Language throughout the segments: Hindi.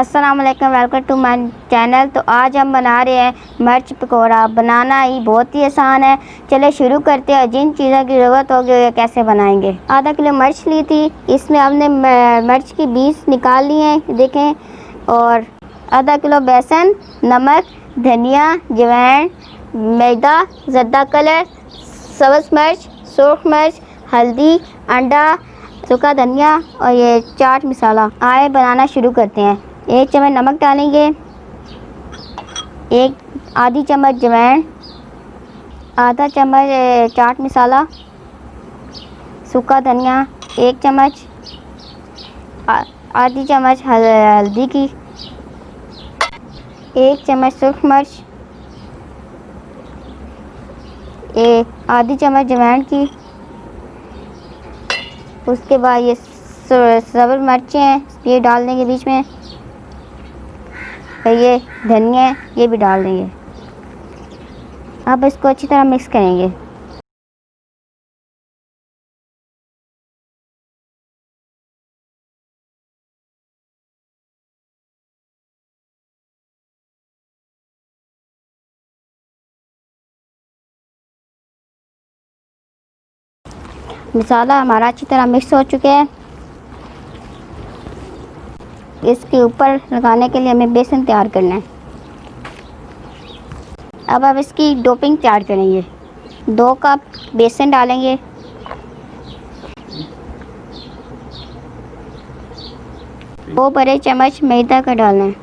अस्सलाम वालेकुम, वेलकम टू माय चैनल। तो आज हम बना रहे हैं मिर्च पकौड़ा। बनाना ही बहुत ही आसान है। चले शुरू करते हैं। जिन चीज़ों की ज़रूरत होगी वो कैसे बनाएंगे। आधा किलो मिर्च ली थी, इसमें हमने मिर्च की बीज निकाल ली हैं, देखें। और आधा किलो बेसन, नमक, धनिया, जवैन, मैदा, ज़र्दा कलर, सब्ज़ मिर्च, सूख मिर्च, हल्दी, अंडा, सूखा धनिया और ये चाट मसाला। आए बनाना शुरू करते हैं। 1 चम्मच नमक डालेंगे, आधी चम्मच जवैन, आधा चम्मच चाट मसाला, सूखा धनिया 1 चम्मच, आधी चम्मच हल्दी की, 1 चम्मच सूख मिर्च, आधी चम्मच जवैन की। उसके बाद ये सब्ज़ मिर्चें हैं, ये डाल देंगे बीच में। ये धनिया ये भी डाल देंगे। अब इसको अच्छी तरह मिक्स करेंगे। मसाला हमारा अच्छी तरह मिक्स हो चुके हैं। इसके ऊपर लगाने के लिए हमें बेसन तैयार करना है। अब इसकी डोपिंग तैयार करेंगे। 2 कप बेसन डालेंगे, 2 बड़े चम्मच मैदा का डालना है,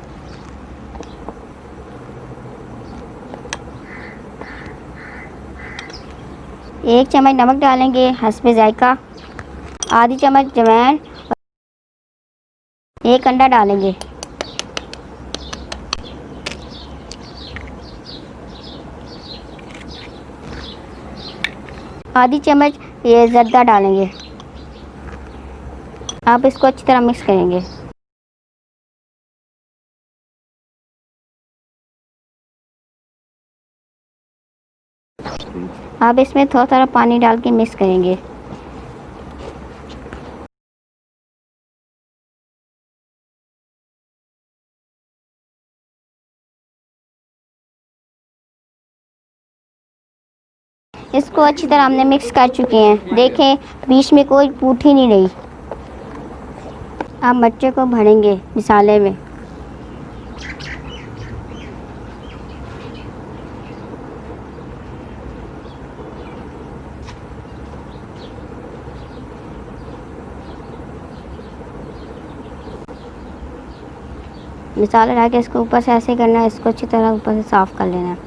1 चम्मच नमक डालेंगे हस्बे जायका, आधी चम्मच जवैन, 1 अंडा डालेंगे। आधी चम्मच ये ज़र्दा डालेंगे। आप इसको अच्छी तरह मिक्स करेंगे। आप इसमें थोड़ा थोड़ा पानी डाल के मिक्स करेंगे। इसको अच्छी तरह हमने मिक्स कर चुके हैं। देखें बीच में कोई पूठी नहीं रही। अब मिर्चों को भरेंगे मसाले में। मसाला डाल के इसको ऊपर से ऐसे करना है। इसको अच्छी तरह ऊपर से साफ़ कर लेना है।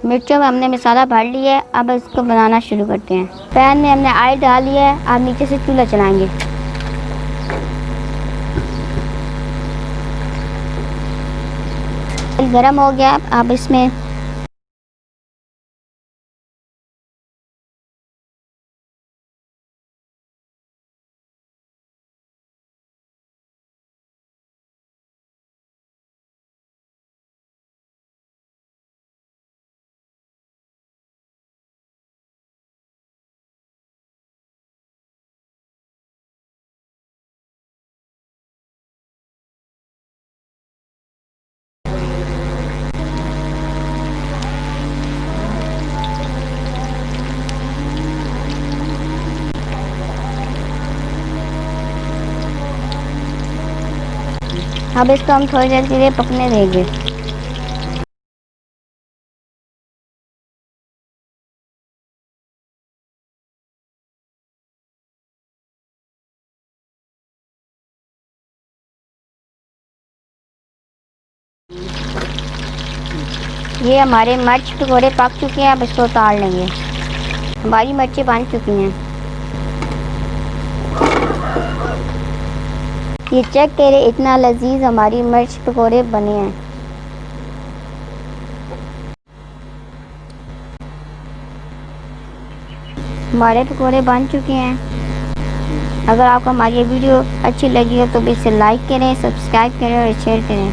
मिर्चों में हमने मसाला भर लिया है। अब इसको बनाना शुरू करते हैं। पैन में हमने ऑयल डाल लिया है। अब नीचे से चूल्हा चलाएंगे। गरम हो गया। अब इसमें इसको हम थोड़ी देर के लिए पकने देंगे। ये हमारे मिर्च पकौड़े पक चुके हैं, अब इसको उतार लेंगे। हमारी मिर्चें बन चुकी हैं। ये चेक करें, इतना लजीज हमारी मिर्च पकौड़े बने हैं। हमारे पकौड़े बन चुके हैं। अगर आपको हमारी वीडियो अच्छी लगी हो तो इसे लाइक करें, सब्सक्राइब करें और शेयर करें।